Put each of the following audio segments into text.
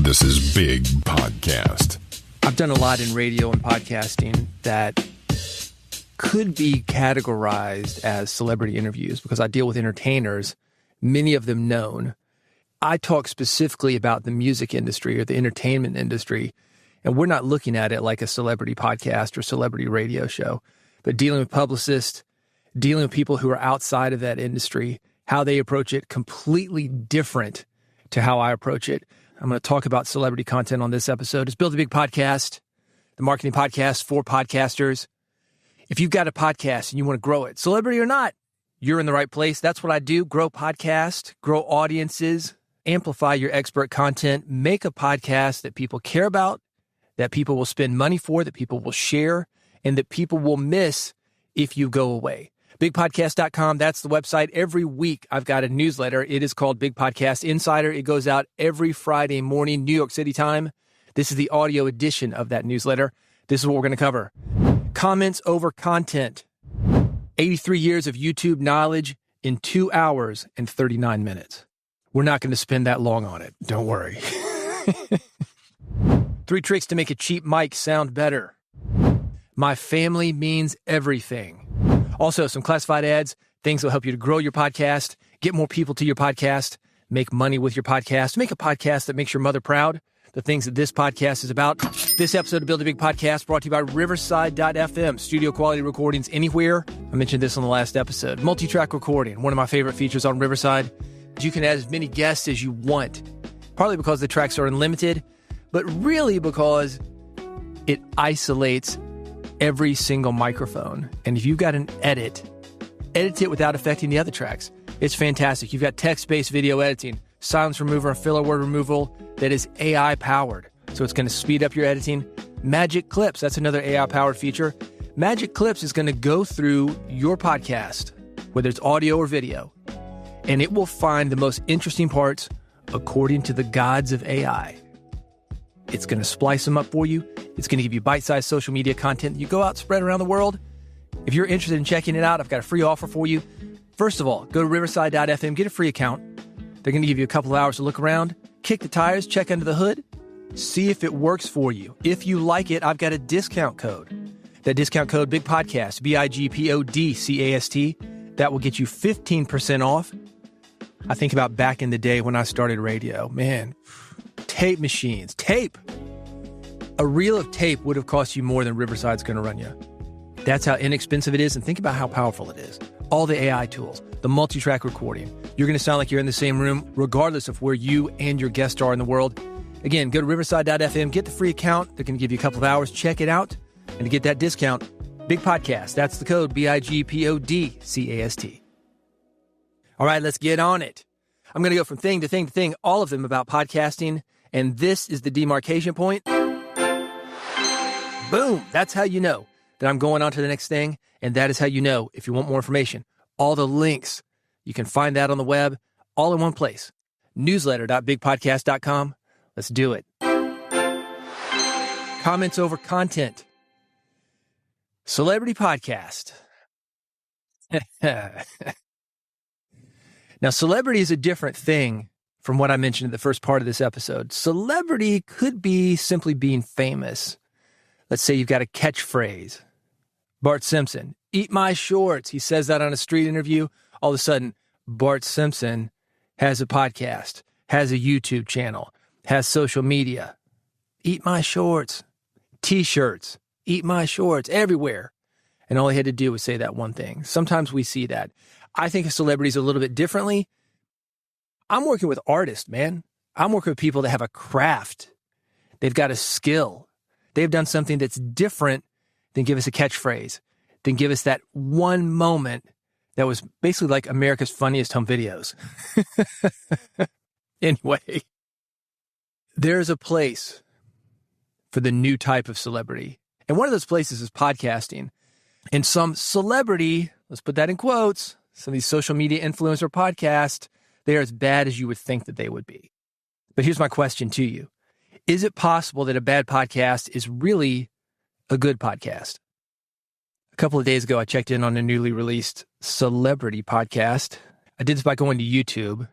This is Big Podcast. I've done a lot in radio and podcasting that could be categorized as celebrity interviews because I deal with entertainers, many of them known. I talk specifically about the music industry or the entertainment industry, and we're not looking at it like a celebrity podcast or celebrity radio show, but dealing with publicists, dealing with people who are outside of that industry, how they approach it, completely different to how I approach it. I'm going to talk about celebrity content on this episode. It's Build a Big Podcast, the marketing podcast for podcasters. If you've got a podcast and you want to grow it, celebrity or not, you're in the right place. That's what I do. Grow podcasts, grow audiences, amplify your expert content, make a podcast that people care about, that people will spend money for, that people will share, and that people will miss if you go away. BigPodcast.com, that's the website. Every week, I've got a newsletter. It is called Big Podcast Insider. It goes out every Friday morning, New York City time. This is the audio edition of that newsletter. This is what we're going to cover. Comments over content. 83 years of YouTube knowledge in 2 hours and 39 minutes. We're not going to spend that long on it. Don't worry. 3 tricks to make a cheap mic sound better. My family means everything. Also, some classified ads, things that will help you to grow your podcast, get more people to your podcast, make money with your podcast, make a podcast that makes your mother proud, the things that this podcast is about. This episode of Build a Big Podcast brought to you by Riverside.fm, studio quality recordings anywhere. I mentioned this on the last episode. Multi-track recording, one of my favorite features on Riverside. You can add as many guests as you want, partly because the tracks are unlimited, but really because it isolates every single microphone. And if you've got an edit it without affecting the other tracks. It's fantastic. You've got text-based video editing, silence remover, and filler word removal that is AI powered. So it's going to speed up your editing. Magic Clips, that's another AI powered feature. Magic Clips is going to go through your podcast, whether it's audio or video, and it will find the most interesting parts according to the gods of AI. It's going to splice them up for you. It's going to give you bite-sized social media content that you go out and spread around the world. If you're interested in checking it out, I've got a free offer for you. First of all, go to Riverside.fm, get a free account. They're going to give you a couple of hours to look around, kick the tires, check under the hood, see if it works for you. If you like it, I've got a discount code. That discount code, Big Podcast, BIGPODCAST, that will get you 15% off. I think about back in the day when I started radio. Man, tape machines. Tape! A reel of tape would have cost you more than Riverside's going to run you. That's how inexpensive it is, and think about how powerful it is. All the AI tools, the multi-track recording. You're going to sound like you're in the same room, regardless of where you and your guests are in the world. Again, go to Riverside.fm, get the free account. They're going to give you a couple of hours. Check it out. And to get that discount, Big Podcast. That's the code, BIGPODCAST. All right, let's get on it. I'm going to go from thing to thing to thing, all of them about podcasting. And this is the demarcation point. Boom. That's how you know that I'm going on to the next thing. And that is how you know, if you want more information, all the links, you can find that on the web, all in one place. Newsletter.bigpodcast.com. Let's do it. Comments over content. Celebrity podcast. Now, celebrity is a different thing from what I mentioned in the first part of this episode. Celebrity could be simply being famous. Let's say you've got a catchphrase. Bart Simpson, eat my shorts. He says that on a street interview. All of a sudden, Bart Simpson has a podcast, has a YouTube channel, has social media. Eat my shorts. T-shirts. Eat my shorts. Everywhere. And all he had to do was say that one thing. Sometimes we see that. I think of celebrities a little bit differently. I'm working with artists, man. I'm working with people that have a craft. They've got a skill. They've done something that's different than give us a catchphrase, than give us that one moment that was basically like America's Funniest Home Videos. Anyway, there's a place for the new type of celebrity. And one of those places is podcasting. And some celebrity, let's put that in quotes, some of these social media influencer podcasts, they're as bad as you would think that they would be. But here's my question to you. Is it possible that a bad podcast is really a good podcast? A couple of days ago, I checked in on a newly released celebrity podcast. I did this by going to YouTube.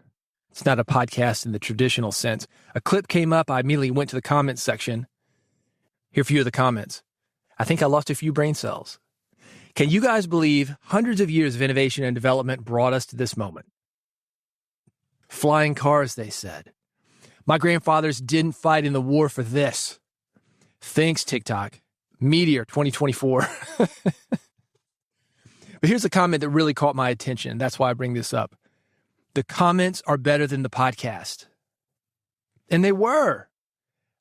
It's not a podcast in the traditional sense. A clip came up. I immediately went to the comments section. Here are a few of the comments. I think I lost a few brain cells. Can you guys believe hundreds of years of innovation and development brought us to this moment? Flying cars, they said. My grandfathers didn't fight in the war for this. Thanks, TikTok. Meteor 2024. But here's a comment that really caught my attention. That's why I bring this up. The comments are better than the podcast. And they were.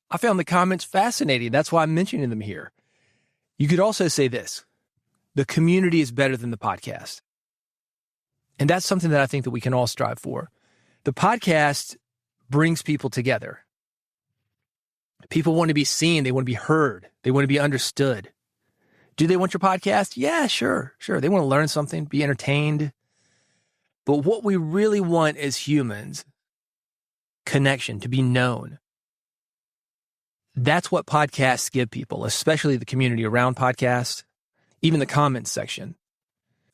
I found the comments fascinating. That's why I'm mentioning them here. You could also say this. The community is better than the podcast. And that's something that I think that we can all strive for. The podcast brings people together. People want to be seen. They want to be heard. They want to be understood. Do they want your podcast? Yeah, sure. They want to learn something, be entertained. But what we really want as humans, connection, to be known. That's what podcasts give people, especially the community around podcasts, even the comments section.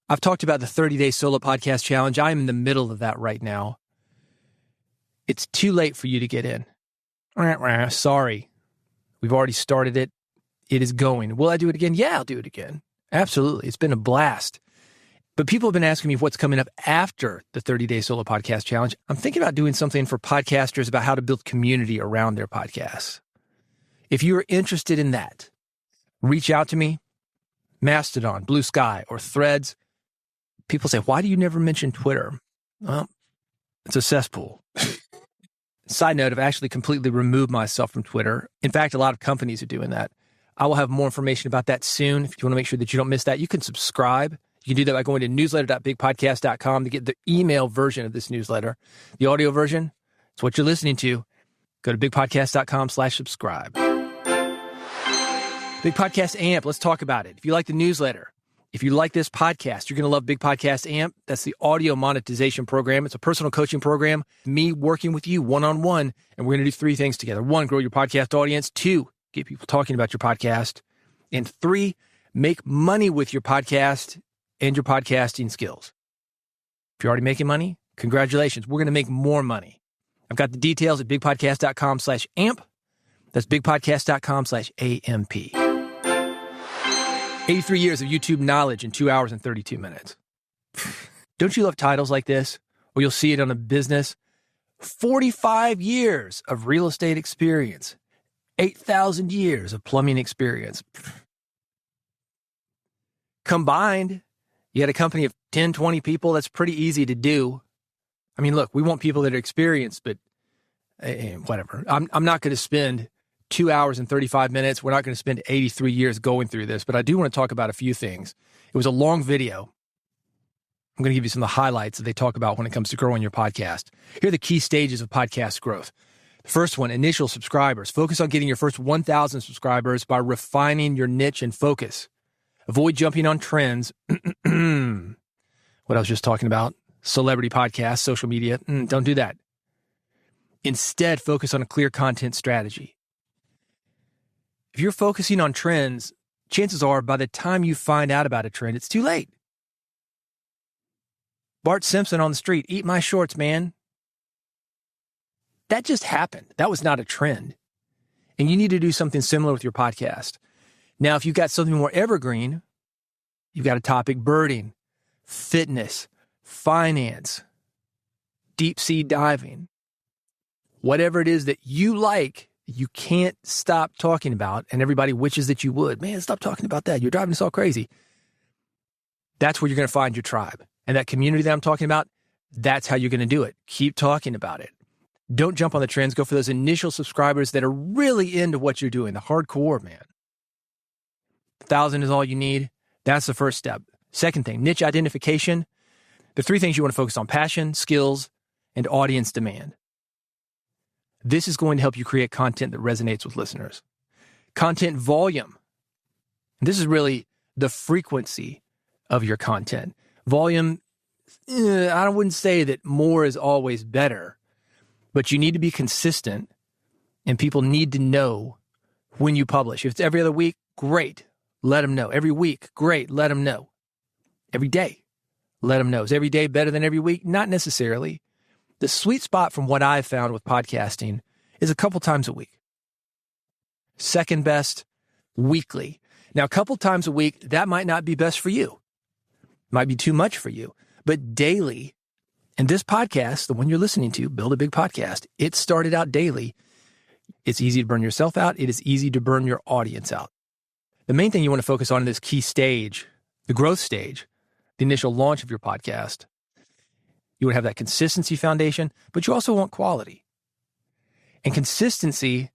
I've talked about the 30-day solo podcast challenge. I am in the middle of that right now. It's too late for you to get in. Sorry. We've already started it. It is going. Will I do it again? Yeah, I'll do it again. Absolutely. It's been a blast. But people have been asking me what's coming up after the 30-day solo podcast challenge. I'm thinking about doing something for podcasters about how to build community around their podcasts. If you're interested in that, reach out to me. Mastodon, Blue Sky, or Threads. People say, why do you never mention Twitter? Well, it's a cesspool. Side note, I've actually completely removed myself from Twitter. In fact, a lot of companies are doing that. I will have more information about that soon. If you want to make sure that you don't miss that, you can subscribe. You can do that by going to newsletter.bigpodcast.com to get the email version of this newsletter. The audio version, it's what you're listening to. Go to bigpodcast.com/subscribe. Big Podcast AMP, let's talk about it. If you like the newsletter, if you like this podcast, you're going to love Big Podcast AMP. That's the audio monetization program. It's a personal coaching program, me working with you one-on-one, and we're going to do 3 things together. 1, grow your podcast audience. 2, get people talking about your podcast. And 3, make money with your podcast and your podcasting skills. If you're already making money, congratulations. We're going to make more money. I've got the details at bigpodcast.com/amp. That's bigpodcast.com/AMP. 83 years of YouTube knowledge in 2 hours and 32 minutes. Don't you love titles like this? Or you'll see it on a business. 45 years of real estate experience. 8,000 years of plumbing experience. Combined, you had a company of 10, 20 people. That's pretty easy to do. I mean, look, we want people that are experienced, but whatever. I'm not going to spend 2 hours and 35 minutes. We're not going to spend 83 years going through this, but I do want to talk about a few things. It was a long video. I'm going to give you some of the highlights that they talk about when it comes to growing your podcast. Here are the key stages of podcast growth. The first one, initial subscribers. Focus on getting your first 1,000 subscribers by refining your niche and focus. Avoid jumping on trends. What I was just talking about, celebrity podcasts, social media. Don't do that. Instead, focus on a clear content strategy. If you're focusing on trends, chances are by the time you find out about a trend, it's too late. Bart Simpson on the street, eat my shorts, man. That just happened. That was not a trend. And you need to do something similar with your podcast. Now, if you've got something more evergreen, you've got a topic, birding, fitness, finance, deep sea diving, whatever it is that you like, you can't stop talking about, and everybody wishes that you would. Man, stop talking about that. You're driving us all crazy. That's where you're going to find your tribe. And that community that I'm talking about, that's how you're going to do it. Keep talking about it. Don't jump on the trends. Go for those initial subscribers that are really into what you're doing, the hardcore, man. 1,000 is all you need. That's the first step. Second thing, niche identification. The 3 things you want to focus on: passion, skills, and audience demand. This is going to help you create content that resonates with listeners. Content volume. This is really the frequency of your content. Volume, I wouldn't say that more is always better, but you need to be consistent, and people need to know when you publish. If it's every other week, great. Let them know. Every week, great. Let them know. Every day, let them know. Is every day better than every week? Not necessarily. The sweet spot from what I've found with podcasting is a couple times a week. Second best, weekly. Now, a couple times a week, that might not be best for you. Might be too much for you. But daily, and this podcast, the one you're listening to, Build a Big Podcast, it started out daily. It's easy to burn yourself out. It is easy to burn your audience out. The main thing you want to focus on in this key stage, the growth stage, the initial launch of your podcast, you would have that consistency foundation, but you also want quality. And consistency,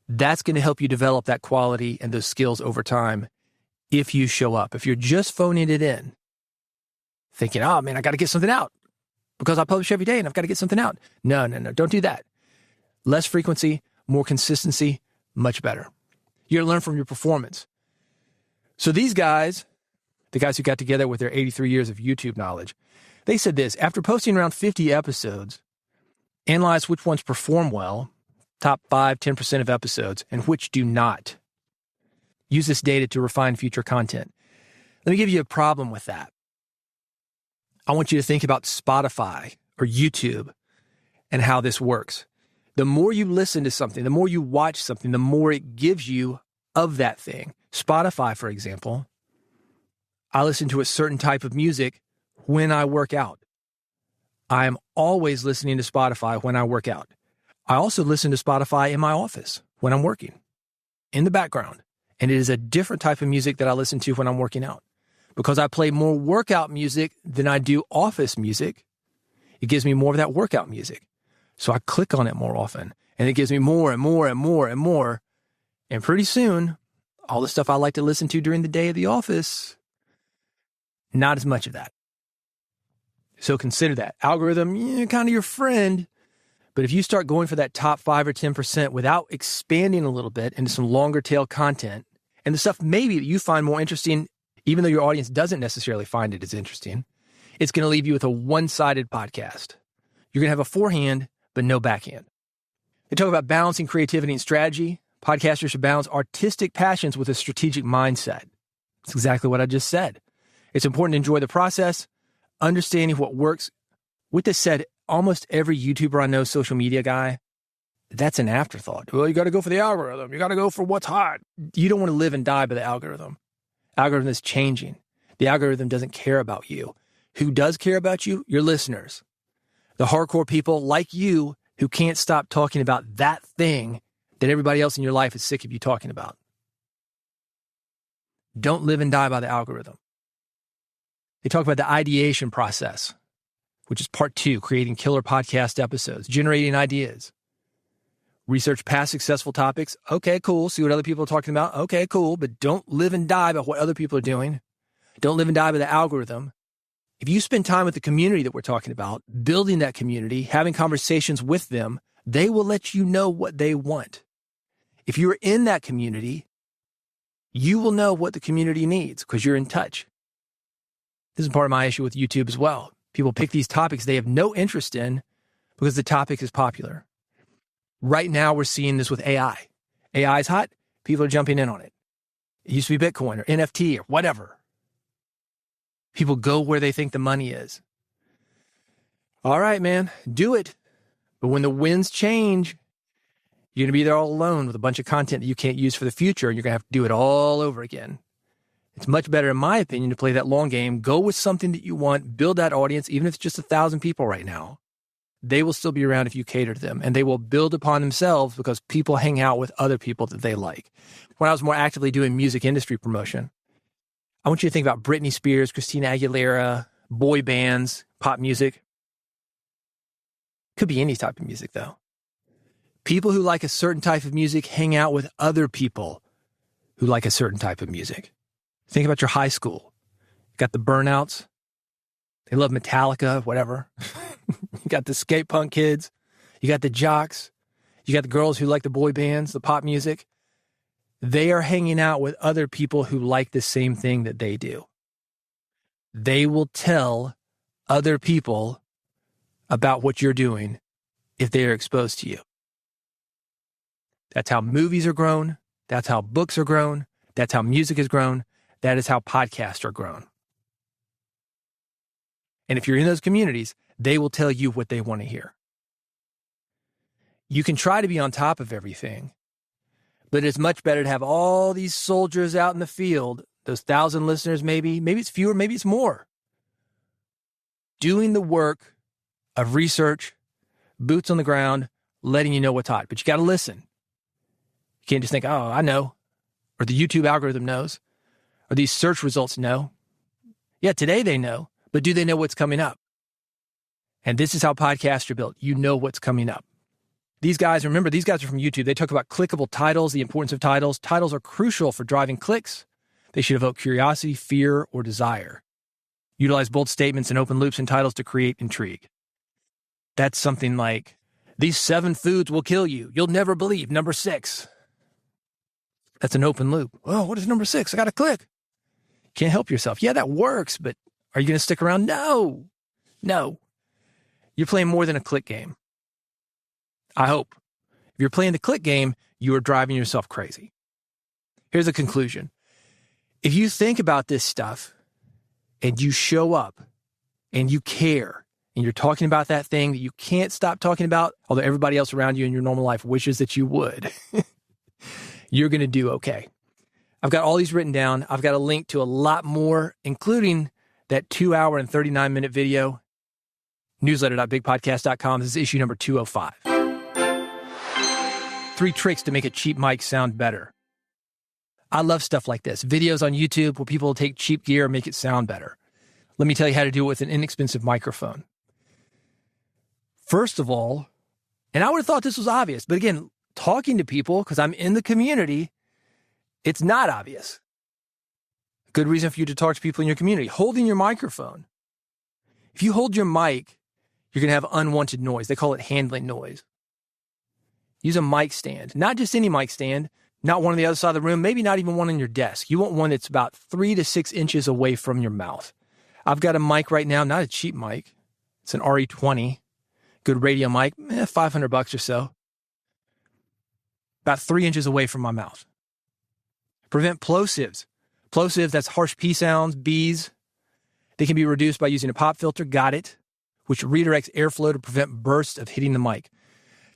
that's going to help you develop that quality and those skills over time if you show up. If you're just phoning it in, thinking, oh man, I got to get something out because I publish every day and I've got to get something out. No, don't do that. Less frequency, more consistency, much better. You're going to learn from your performance. So these guys, the guys who got together with their 83 years of YouTube knowledge, they said this: after posting around 50 episodes, analyze which ones perform well, top 5, 10% of episodes, and which do not. Use this data to refine future content. Let me give you a problem with that. I want you to think about Spotify or YouTube and how this works. The more you listen to something, the more you watch something, the more it gives you of that thing. Spotify, for example, I listen to a certain type of music when I work out. I am always listening to Spotify when I work out. I also listen to Spotify in my office when I'm working, in the background. And it is a different type of music that I listen to when I'm working out. Because I play more workout music than I do office music, it gives me more of that workout music. So I click on it more often, and it gives me more and more and more and more. And pretty soon, all the stuff I like to listen to during the day at the office, not as much of that. So consider that. Algorithm, kind of your friend. But if you start going for that top 5 or 10% without expanding a little bit into some longer tail content, and the stuff maybe that you find more interesting, even though your audience doesn't necessarily find it as interesting, it's going to leave you with a one-sided podcast. You're going to have a forehand, but no backhand. They talk about balancing creativity and strategy. Podcasters should balance artistic passions with a strategic mindset. That's exactly what I just said. It's important to enjoy the process, understanding what works. With this said, almost every YouTuber I know, social media guy, that's an afterthought. Well, you got to go for the algorithm. You got to go for what's hot. You don't want to live and die by the algorithm. Algorithm is changing. The algorithm doesn't care about you. Who does care about you? Your listeners. The hardcore people like you who can't stop talking about that thing that everybody else in your life is sick of you talking about. Don't live and die by the algorithm. They talk about the ideation process, which is part 2, creating killer podcast episodes, generating ideas. Research past successful topics. Okay, cool. See what other people are talking about. Okay, cool. But don't live and die by what other people are doing. Don't live and die by the algorithm. If you spend time with the community that we're talking about, building that community, having conversations with them, they will let you know what they want. If you're in that community, you will know what the community needs because you're in touch. This is part of my issue with YouTube as well. People pick these topics they have no interest in because the topic is popular. Right now, we're seeing this with AI. AI is hot. People are jumping in on it. It used to be Bitcoin or NFT or whatever. People go where they think the money is. All right, man, do it. But when the winds change, you're going to be there all alone with a bunch of content that you can't use for the future, and you're going to have to do it all over again. It's much better, in my opinion, to play that long game. Go with something that you want. Build that audience, even if it's just 1,000 people right now. They will still be around if you cater to them, and they will build upon themselves because people hang out with other people that they like. When I was more actively doing music industry promotion, I want you to think about Britney Spears, Christina Aguilera, boy bands, pop music. Could be any type of music, though. People who like a certain type of music hang out with other people who like a certain type of music. Think about your high school. You got the burnouts. They love Metallica, whatever. You got the skate punk kids. You got the jocks. You got the girls who like the boy bands, the pop music. They are hanging out with other people who like the same thing that they do. They will tell other people about what you're doing if they are exposed to you. That's how movies are grown. That's how books are grown. That's how music is grown. That is how podcasts are grown. And if you're in those communities, They will tell you what they want to hear. You can try to be on top of everything, but it's much better to have all these soldiers out in the field, those 1,000 listeners maybe it's fewer, maybe it's more, doing the work of research, boots on the ground, letting you know what's hot. But you got to listen. You can't just think, oh, I know, or the YouTube algorithm knows, or these search results know. Yeah, today they know, but do they know what's coming up? And this is how podcasts are built. You know what's coming up. These guys, remember, these guys are from YouTube. They talk about clickable titles, the importance of titles. Titles are crucial for driving clicks. They should evoke curiosity, fear, or desire. Utilize bold statements and open loops in titles to create intrigue. That's something like, these 7 foods will kill you. You'll never believe. Number 6. That's an open loop. Oh, what is number 6? I got to click. Can't help yourself. Yeah, that works, but are you going to stick around? No. You're playing more than a click game. I hope. If you're playing the click game, you are driving yourself crazy. Here's a conclusion. If you think about this stuff and you show up and you care and you're talking about that thing that you can't stop talking about, although everybody else around you in your normal life wishes that you would, you're going to do okay. I've got all these written down. I've got a link to a lot more, including that 2-hour and 39-minute video, newsletter.bigpodcast.com. This is issue number 205. 3 tricks to make a cheap mic sound better. I love stuff like this. Videos on YouTube where people take cheap gear and make it sound better. Let me tell you how to do it with an inexpensive microphone. First of all, and I would have thought this was obvious, but again, talking to people, because I'm in the community, it's not obvious. Good reason for you to talk to people in your community. Holding your microphone. If you hold your mic, you're going to have unwanted noise. They call it handling noise. Use a mic stand. Not just any mic stand, not one on the other side of the room, maybe not even one on your desk. You want one that's about 3 to 6 inches away from your mouth. I've got a mic right now, not a cheap mic. It's an RE20. Good radio mic, $500 or so. About 3 inches away from my mouth. Prevent plosives. Plosives, that's harsh P sounds, Bs. They can be reduced by using a pop filter, got it, which redirects airflow to prevent bursts of hitting the mic.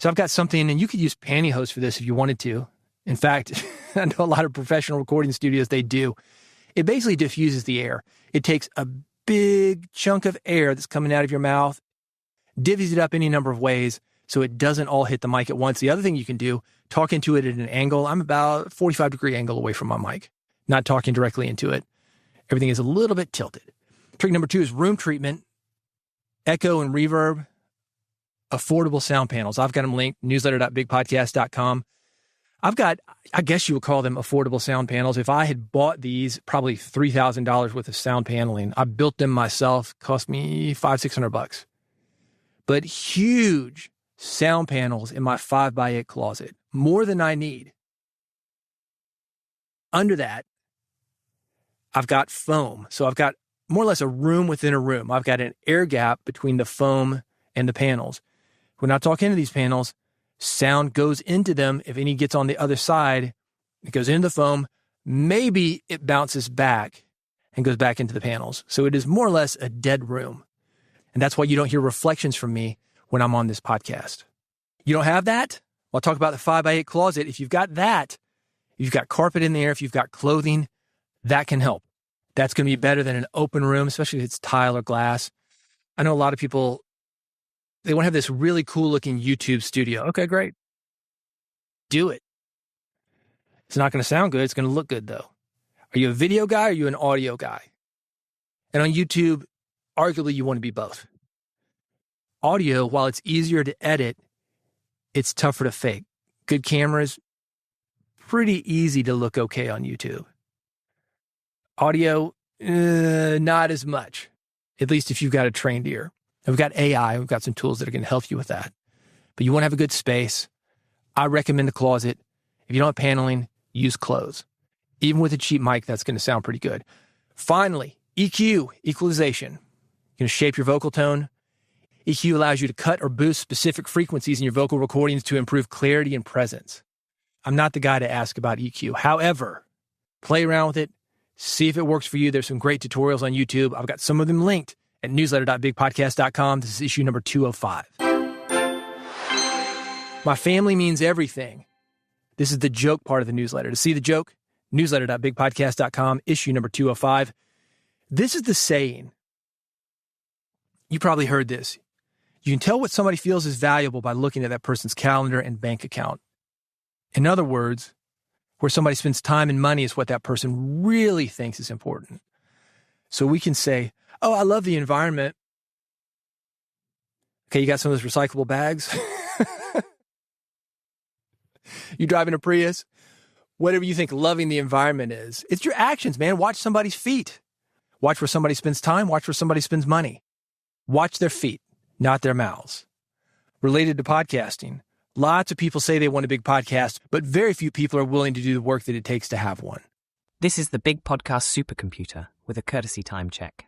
So I've got something, and you could use pantyhose for this if you wanted to. In fact, I know a lot of professional recording studios, they do. It basically diffuses the air. It takes a big chunk of air that's coming out of your mouth, divvies it up any number of ways so it doesn't all hit the mic at once. The other thing you can do, talk into it at an angle. I'm about 45-degree angle away from my mic, not talking directly into it. Everything is a little bit tilted. Trick number 2 is room treatment, echo and reverb, affordable sound panels. I've got them linked, newsletter.bigpodcast.com. I've got, I guess you would call them affordable sound panels. If I had bought these, probably $3,000 worth of sound paneling. I built them myself, cost me $500-$600. But huge sound panels in my 5x8 closet, more than I need. Under that, I've got foam. So I've got more or less a room within a room. I've got an air gap between the foam and the panels. When I talk into these panels, sound goes into them. If any gets on the other side, it goes into the foam. Maybe it bounces back and goes back into the panels. So it is more or less a dead room. And that's why you don't hear reflections from me when I'm on this podcast. You don't have that? Well, I'll talk about the 5x8 closet. If you've got that, if you've got carpet in there, if you've got clothing, that can help. That's going to be better than an open room, especially if it's tile or glass. I know a lot of people, they want to have this really cool looking YouTube studio. Okay, great. Do it. It's not going to sound good. It's going to look good though. Are you a video guy or are you an audio guy? And on YouTube, arguably you want to be both. Audio, while it's easier to edit, it's tougher to fake. Good cameras, pretty easy to look okay on YouTube. Audio, not as much, at least if you've got a trained ear. We've got AI, we've got some tools that are going to help you with that. But you want to have a good space. I recommend the closet. If you don't have paneling, use clothes. Even with a cheap mic, that's going to sound pretty good. Finally, EQ, equalization. You're going to shape your vocal tone. EQ allows you to cut or boost specific frequencies in your vocal recordings to improve clarity and presence. I'm not the guy to ask about EQ. However, play around with it. See if it works for you. There's some great tutorials on YouTube. I've got some of them linked at newsletter.bigpodcast.com. This is issue number 205. My family means everything. This is the joke part of the newsletter. To see the joke, newsletter.bigpodcast.com, issue number 205. This is the saying. You probably heard this. You can tell what somebody feels is valuable by looking at that person's calendar and bank account. In other words, where somebody spends time and money is what that person really thinks is important. So we can say, oh, I love the environment. Okay, you got some of those recyclable bags? You driving a Prius? Whatever you think loving the environment is, it's your actions, man. Watch somebody's feet. Watch where somebody spends time. Watch where somebody spends money. Watch their feet, not their mouths. Related to podcasting, lots of people say they want a big podcast, but very few people are willing to do the work that it takes to have one. This is the Big Podcast Supercomputer with a courtesy time check.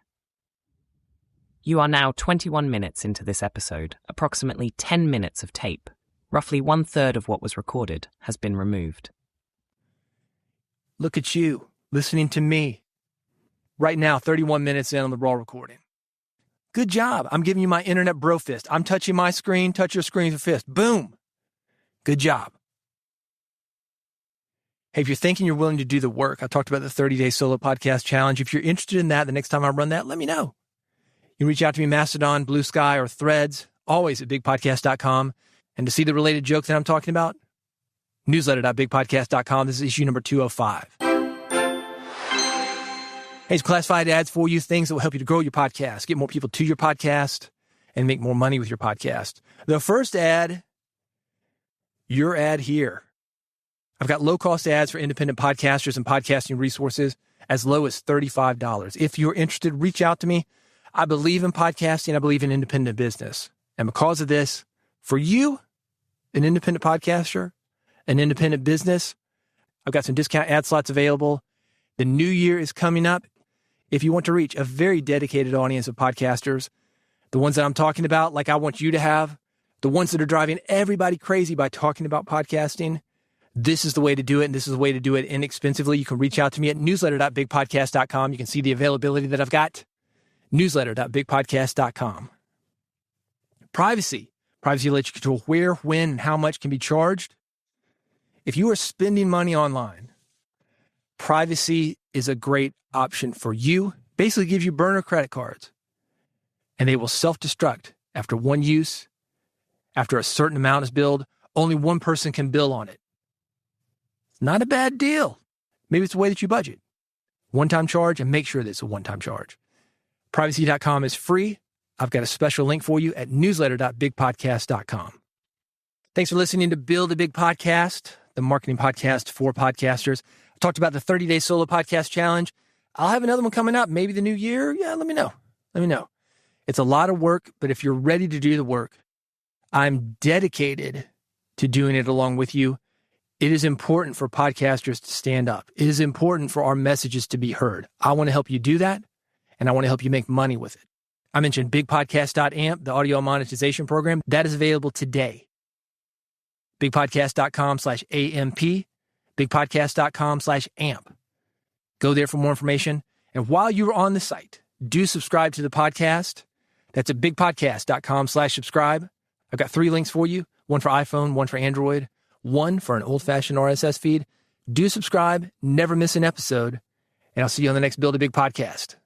You are now 21 minutes into this episode. Approximately 10 minutes of tape, roughly 1/3 of what was recorded, has been removed. Look at you, listening to me. Right now, 31 minutes in on the raw recording. Good job. I'm giving you my internet bro fist. I'm touching my screen, touch your screen with a fist. Boom. Good job. Hey, if you're thinking you're willing to do the work, I talked about the 30-day solo podcast challenge. If you're interested in that, the next time I run that, let me know. You can reach out to me, Mastodon, Blue Sky, or Threads, always at bigpodcast.com. And to see the related joke that I'm talking about, newsletter.bigpodcast.com. This is issue number 205. Hey, some classified ads for you, things that will help you to grow your podcast, get more people to your podcast, and make more money with your podcast. The first ad, your ad here. I've got low-cost ads for independent podcasters and podcasting resources as low as $35. If you're interested, reach out to me. I believe in podcasting. I believe in independent business. And because of this, for you, an independent podcaster, an independent business, I've got some discount ad slots available. The new year is coming up. If you want to reach a very dedicated audience of podcasters, the ones that I'm talking about, like I want you to have, the ones that are driving everybody crazy by talking about podcasting, this is the way to do it, and this is the way to do it inexpensively. You can reach out to me at newsletter.bigpodcast.com. You can see the availability that I've got. Newsletter.bigpodcast.com. Privacy. Privacy lets you control where, when, and how much can be charged. If you are spending money online, privacy is a great option for you. Basically gives you burner credit cards, and they will self-destruct after one use. After a certain amount is billed, only one person can bill on it. It's not a bad deal. Maybe it's the way that you budget. One-time charge, and make sure that it's a one-time charge. Privacy.com is free. I've got a special link for you at newsletter.bigpodcast.com. Thanks for listening to Build a Big Podcast, the marketing podcast for podcasters. I talked about the 30-day solo podcast challenge. I'll have another one coming up, maybe the new year. Yeah, let me know. It's a lot of work, but if you're ready to do the work, I'm dedicated to doing it along with you. It is important for podcasters to stand up. It is important for our messages to be heard. I want to help you do that, and I want to help you make money with it. I mentioned bigpodcast.amp, the audio monetization program. That is available today. bigpodcast.com/AMP, bigpodcast.com/amp. Go there for more information. And while you're on the site, do subscribe to the podcast. That's at bigpodcast.com/subscribe. I've got 3 links for you, one for iPhone, one for Android, one for an old-fashioned RSS feed. Do subscribe, never miss an episode, and I'll see you on the next Build a Big Podcast.